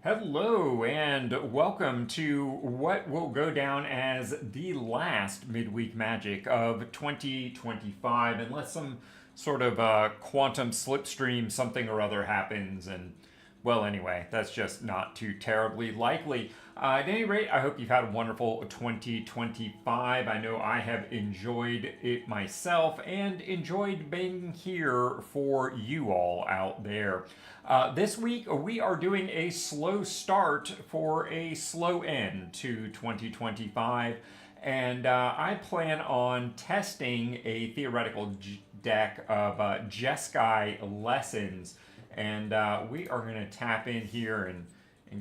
Hello and welcome to what will go down as the last midweek magic of 2025, unless some sort of quantum slipstream something or other happens. And well, anyway, that's just not too terribly likely. At any rate, I hope you've had a wonderful 2025. I know I have enjoyed it myself and enjoyed being here for you all out there. This week, we are doing a slow start for a slow end to 2025. And I plan on testing a theoretical deck of Jeski lessons. And we are going to tap in here and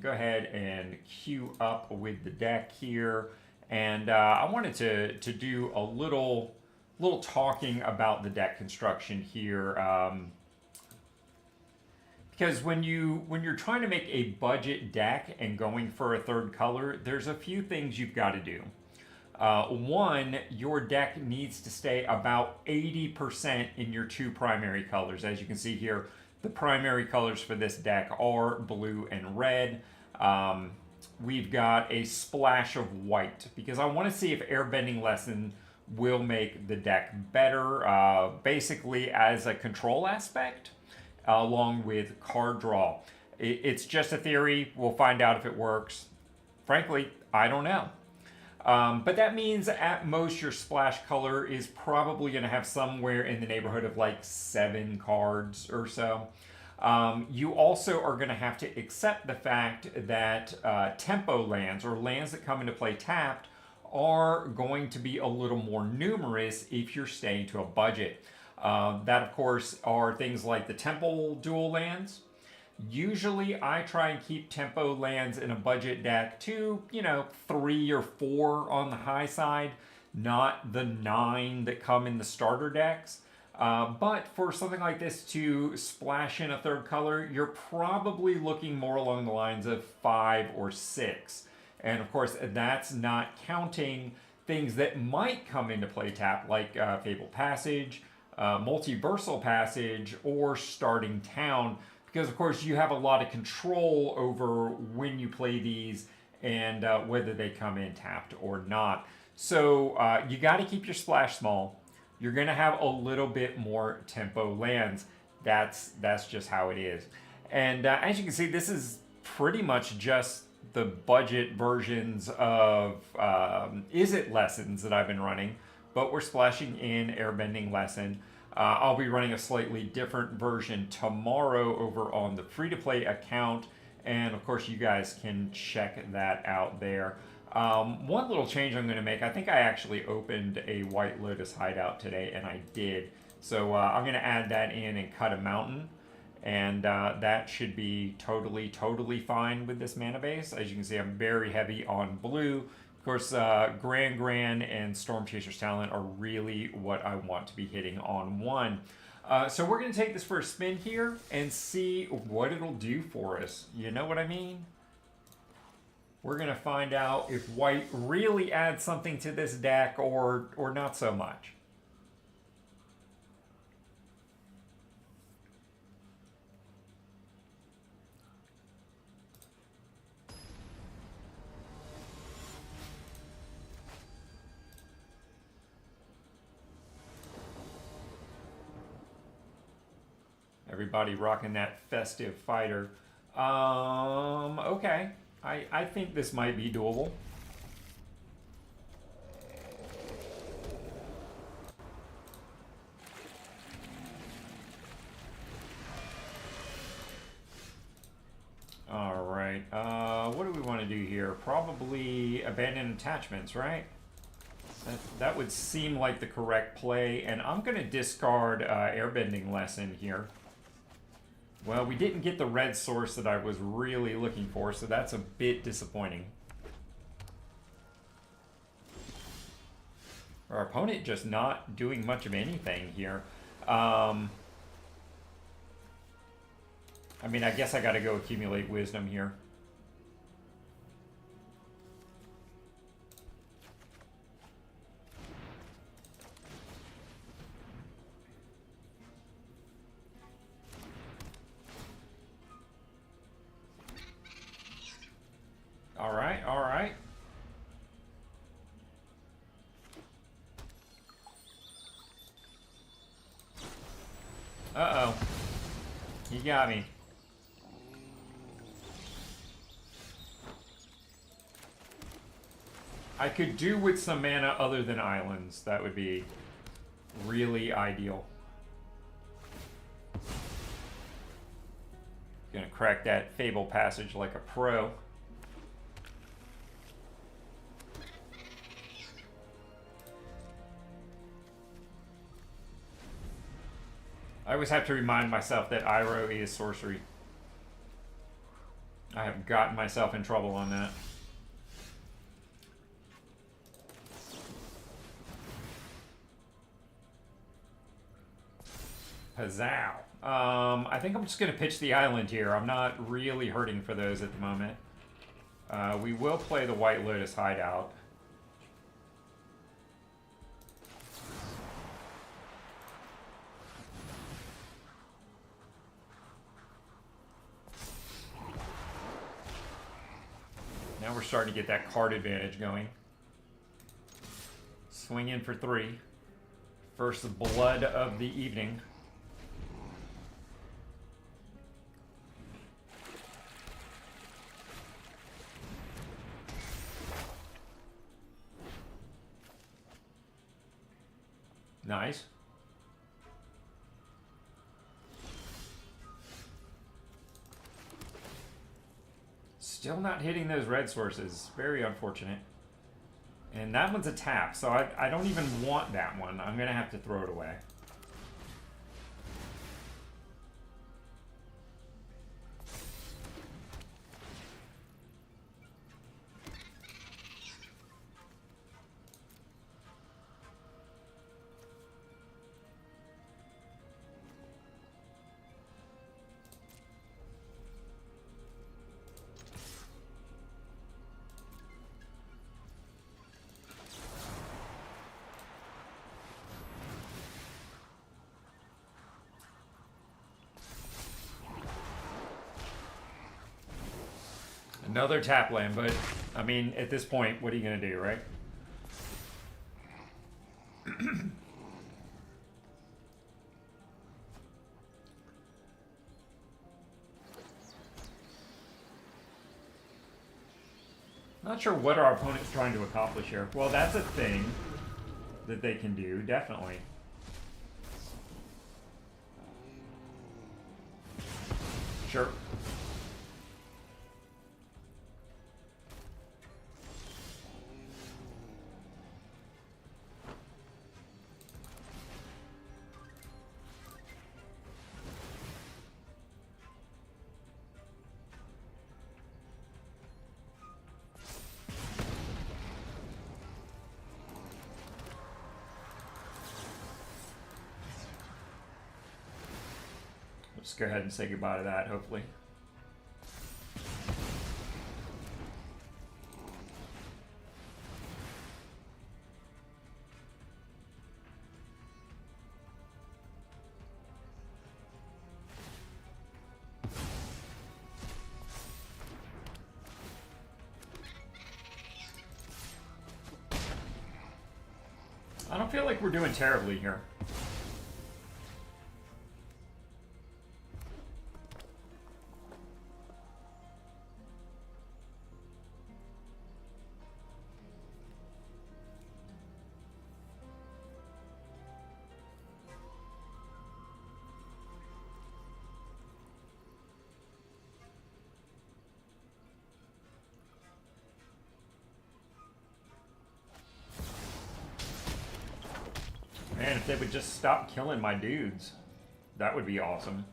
go ahead and queue up with the deck here. And I wanted to do a little talking about the deck construction here. Because when you're trying to make a budget deck and going for a third color, there's a few things you've got to do. One, your deck needs to stay about 80% in your two primary colors. As you can see here, the primary colors for this deck are blue and red. We've got a splash of white because I want to see if Airbending Lesson will make the deck better, basically as a control aspect, along with card draw. It's just a theory. We'll find out if it works. Frankly, I don't know. But that means at most your splash color is probably going to have somewhere in the neighborhood of like 7 cards or so. You also are going to have to accept the fact that tempo lands, or lands that come into play tapped, are going to be a little more numerous if you're staying to a budget. That, of course, are things like the temple dual lands. Usually I try and keep tempo lands in a budget deck to, 3 or 4 on the high side, not the 9 that come in the starter decks. But for something like this to splash in a third color, you're probably looking more along the lines of 5 or 6. And of course, that's not counting things that might come into play tap, like Fabled Passage, Multiversal Passage, or Starting Town. Because, of course, you have a lot of control over when you play these and whether they come in tapped or not. So you got to keep your splash small. You're going to have a little bit more tempo lands. That's just how it is. And as you can see, this is pretty much just the budget versions of Is It lessons that I've been running. But we're splashing in Airbending Lesson. I'll be running a slightly different version tomorrow over on the free-to-play account, and of course you guys can check that out there. One little change I'm going to make, I think I actually opened a White Lotus hideout today, and I did. So I'm going to add that in and cut a mountain, and that should be totally fine with this mana base. As you can see, I'm very heavy on blue. Of course, Gran and Storm Chaser's Talent are really what I want to be hitting on one. So we're going to take this for a spin here and see what it'll do for us. You know what I mean? We're going to find out if white really adds something to this deck or not so much. Everybody rocking that festive fighter. Okay. I think this might be doable. All right. What do we want to do here? Probably abandon attachments, right? That would seem like the correct play. And I'm going to discard Airbending Lesson here. Well, we didn't get the red source that I was really looking for, so that's a bit disappointing. Our opponent just not doing much of anything here. I mean, I guess I got to go accumulate wisdom here. You got me. I could do with some mana other than islands. That would be really ideal. Gonna crack that Fable Passage like a pro. I always have to remind myself that Iroh is sorcery. I have gotten myself in trouble on that. Pazzow. I think I'm just going to pitch the island here. I'm not really hurting for those at the moment. We will play the White Lotus Hideout. Now we're starting to get that card advantage going. Swing in for 3. First blood of the evening. Nice. Still not hitting those red sources. Very unfortunate. And that one's a tap, so I don't even want that one. I'm going to have to throw it away. Another tap land, but I mean, at this point, what are you going to do, right? Not sure what our opponent's trying to accomplish here. Well, that's a thing that they can do, definitely. Sure. Let's go ahead and say goodbye to that, hopefully. I don't feel like we're doing terribly here. Man, if they would just stop killing my dudes, that would be awesome.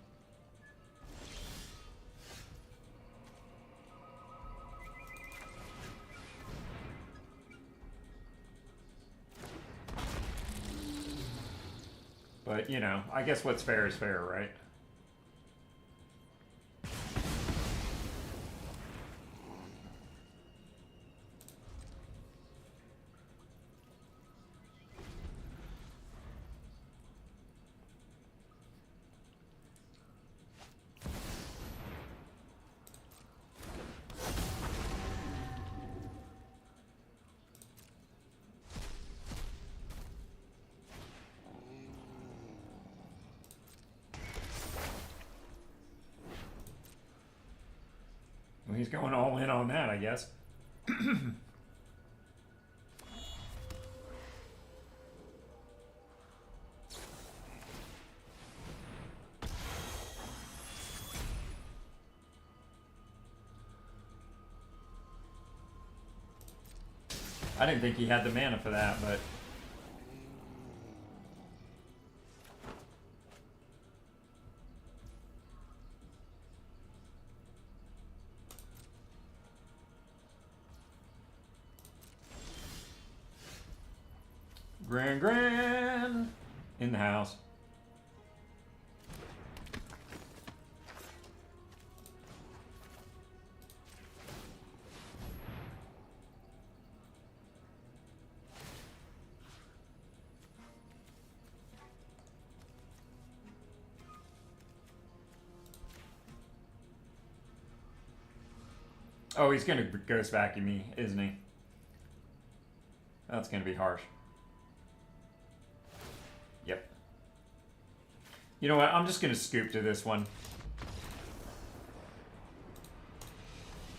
But, you know, I guess what's fair is fair, right? Well, he's going all in on that, I guess. I didn't think he had the mana for that, but... Grand in the house. Oh, he's gonna ghost vacuum me, isn't he? That's gonna be harsh. Yep. You know what? I'm just going to scoop to this one.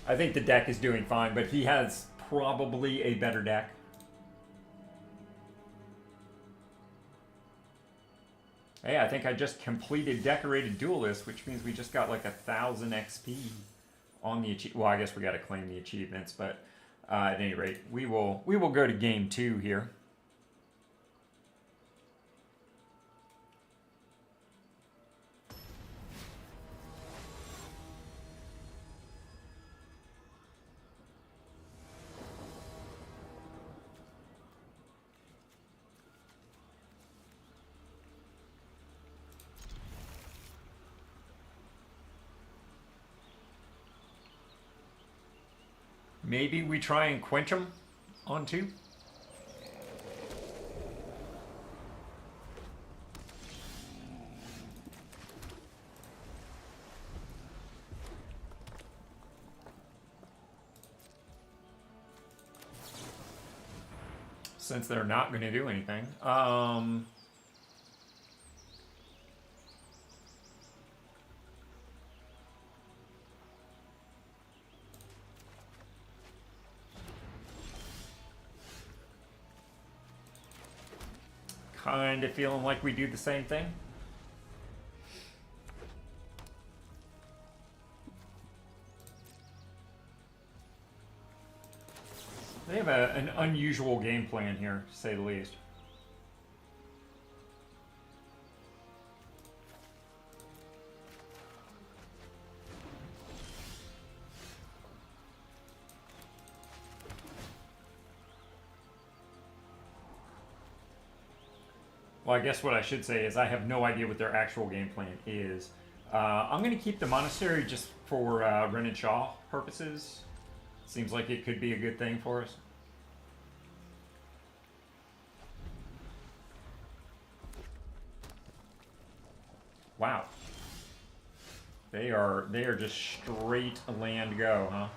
I think the deck is doing fine, but he has probably a better deck. Hey, I think I just completed Decorated Duelist, which means we just got like 1,000 XP on the achievement. Well, I guess we got to claim the achievements, but at any rate, we will go to game 2 here. Maybe we try and quench them on 2. Since they're not going to do anything. Kind of feeling like we do the same thing. They have an unusual game plan here, to say the least. Well, I guess what I should say is I have no idea what their actual game plan is. I'm going to keep the monastery just for Ren and Shaw purposes. Seems like it could be a good thing for us. Wow. They are just straight land go, huh?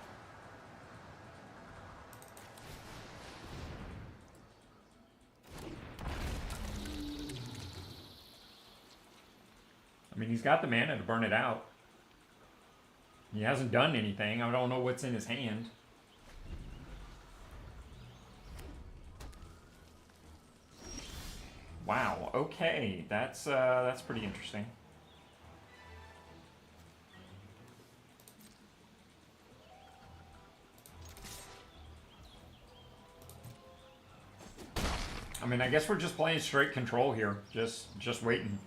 I mean, he's got the mana to burn it out. He hasn't done anything. I don't know what's in his hand. Wow. Okay, that's pretty interesting. I mean, I guess we're just playing straight control here. Just waiting.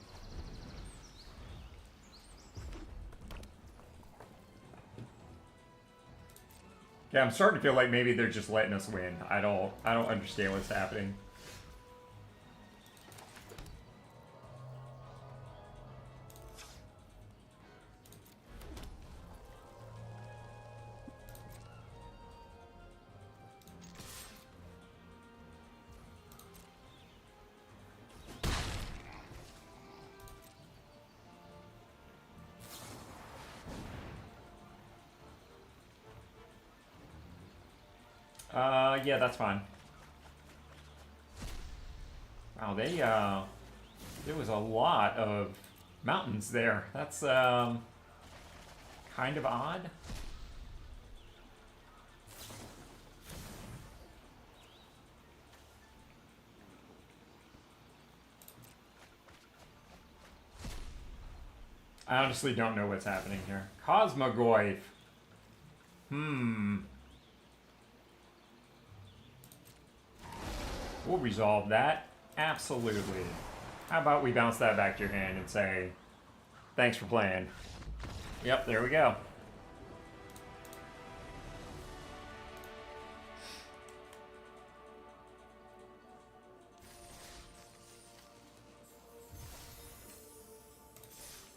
Yeah, I'm starting to feel like maybe they're just letting us win. I don't understand what's happening. Yeah, that's fine. Wow, there was a lot of mountains there. That's kind of odd. I honestly don't know what's happening here. Cosmogoyf. We'll resolve that. Absolutely. How about we bounce that back to your hand and say, thanks for playing. Yep, there we go.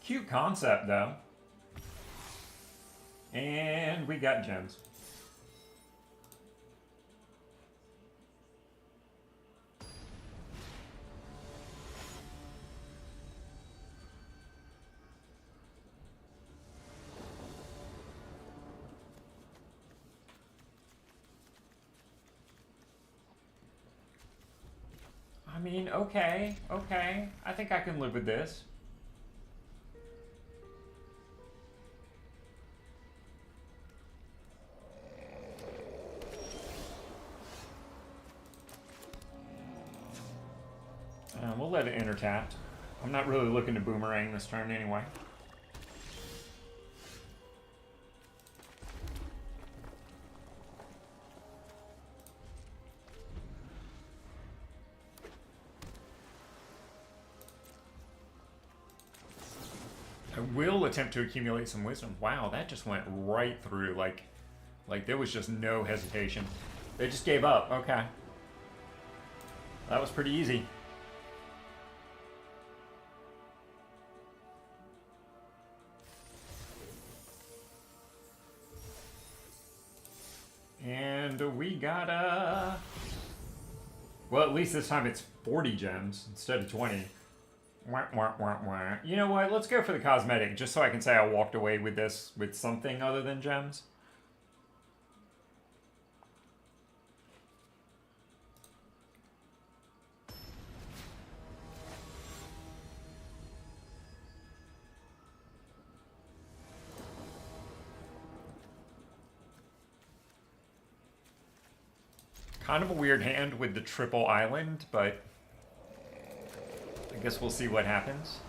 Cute concept, though. And we got gems. I mean, okay. I think I can live with this. We'll let it enter tapped. I'm not really looking to boomerang this turn anyway. I will attempt to accumulate some wisdom. Wow, that just went right through. Like there was just no hesitation. They just gave up. Okay. That was pretty easy. And we got well, at least this time it's 40 gems instead of 20. Wah, wah, wah, wah. You know what? Let's go for the cosmetic, just so I can say I walked away with this with something other than gems. Kind of a weird hand with the triple island, but I guess we'll see what happens.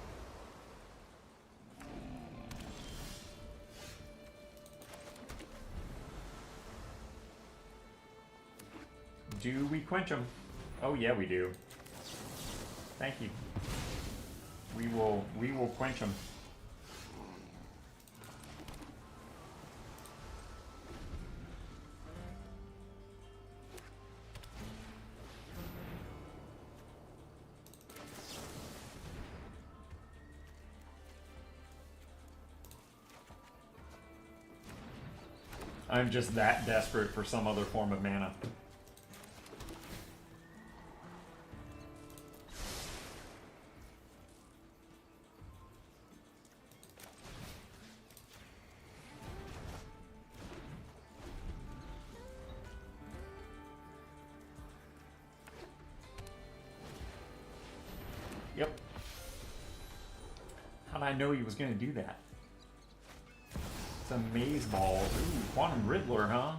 Do we quench them? Oh yeah, we do. Thank you. We will quench them. I'm just that desperate for some other form of mana. Yep. How'd I know he was going to do that? It's a maze ball. Ooh, Quantum Riddler, huh?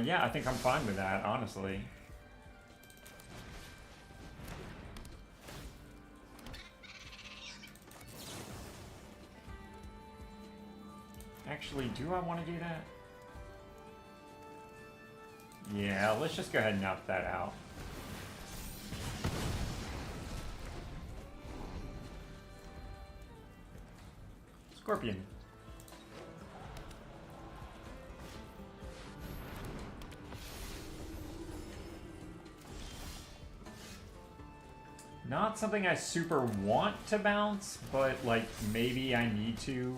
Yeah, I think I'm fine with that, honestly. Actually, do I want to do that? Yeah, let's just go ahead and knock that out. Scorpion. Not something I super want to bounce, but like maybe I need to.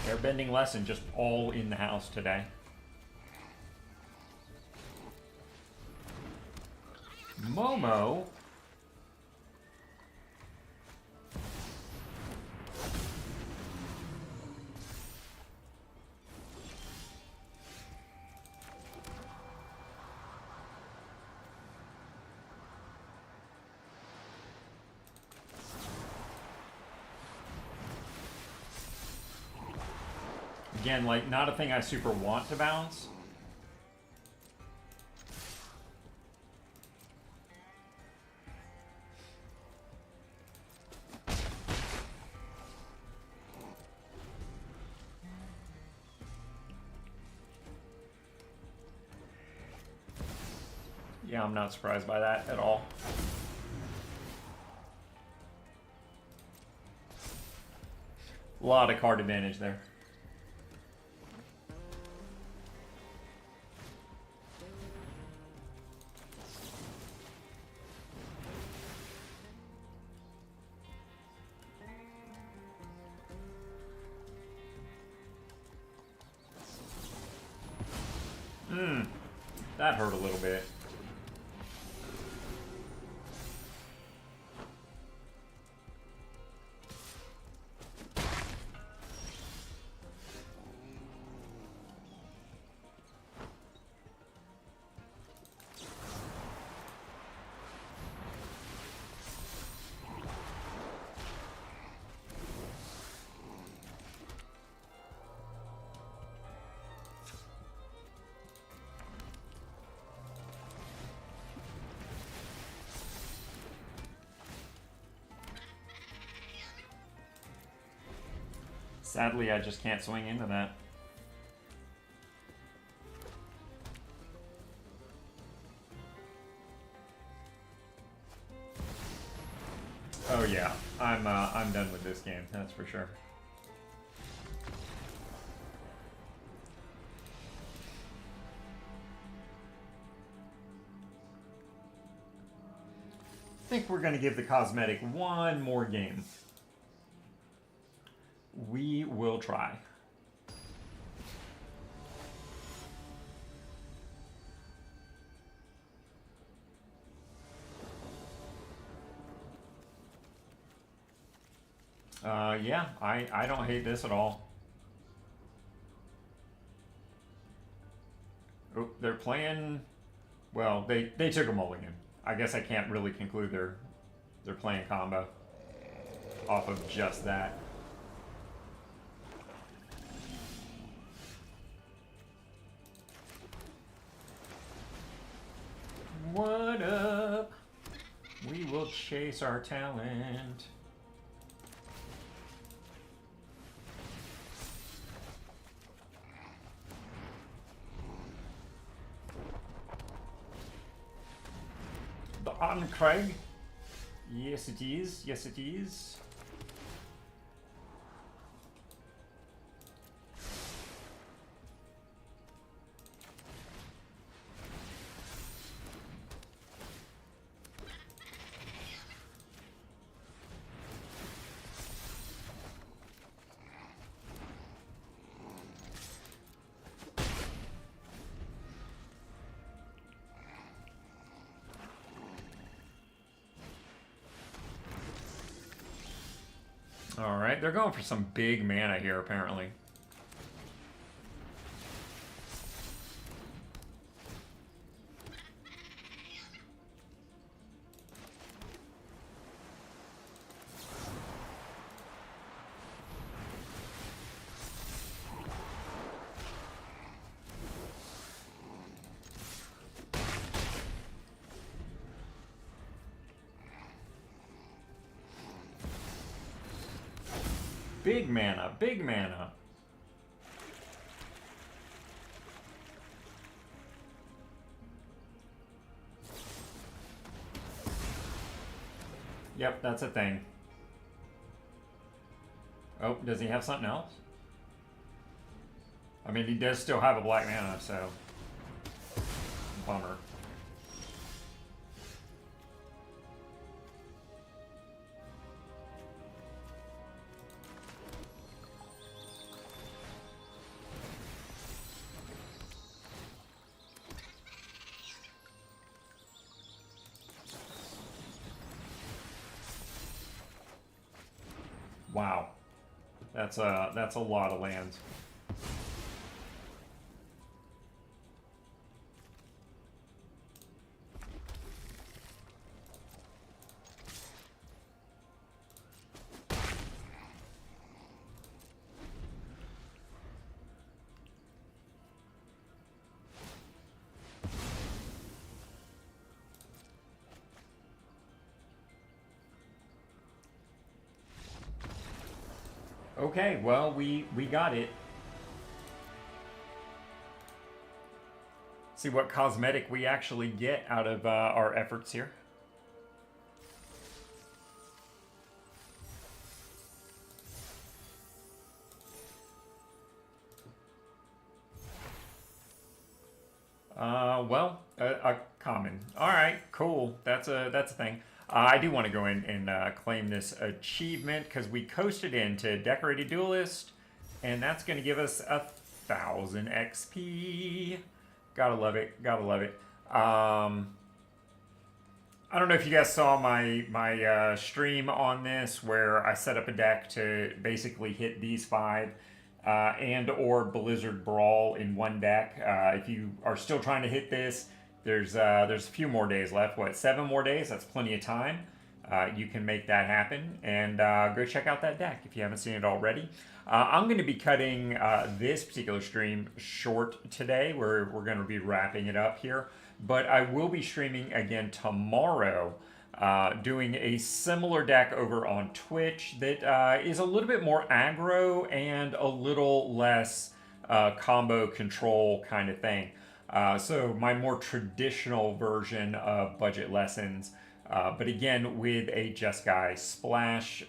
Airbending lesson just all in the house today. Momo. Again, like, not a thing I super want to bounce. Yeah, I'm not surprised by that at all. A lot of card advantage there. That hurt a little bit. Sadly, I just can't swing into that. Oh yeah, I'm done with this game. That's for sure. I think we're going to give the cosmetic one more game. We will try. Yeah, I don't hate this at all. Oh, they're playing. Well, they took a mulligan. I guess I can't really conclude they're playing combo off of just that. What up? We will chase our talent. The on Craig. Yes, it is. Yes, it is. Alright, they're going for some big mana here, apparently. Big mana, big mana. Yep, that's a thing. Oh, does he have something else? I mean, he does still have a black mana, so... Bummer. Wow, that's a lot of lands. Okay, well, we got it. See what cosmetic we actually get out of our efforts here. Well, a common. All right, cool. That's a thing. I do want to go in and claim this achievement because we coasted into Decorated Duelist, and that's going to give us 1,000 XP. Gotta love it. Gotta love it. I don't know if you guys saw my stream on this where I set up a deck to basically hit these five and or Blizzard Brawl in one deck. If you are still trying to hit this, there's a few more days left. What, 7 more days? That's plenty of time. You can make that happen, and go check out that deck if you haven't seen it already. I'm going to be cutting this particular stream short today. We're going to be wrapping it up here, but I will be streaming again tomorrow, doing a similar deck over on Twitch that is a little bit more aggro and a little less combo control kind of thing. So my more traditional version of Budget Lessons, but again with a Jeski splash,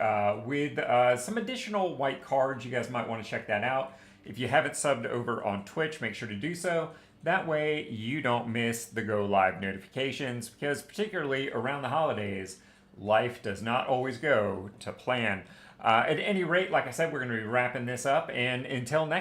with some additional white cards. You guys might want to check that out. If you haven't subbed over on Twitch, make sure to do so. That way you don't miss the go live notifications, because particularly around the holidays, life does not always go to plan. At any rate, like I said, we're going to be wrapping this up, and until next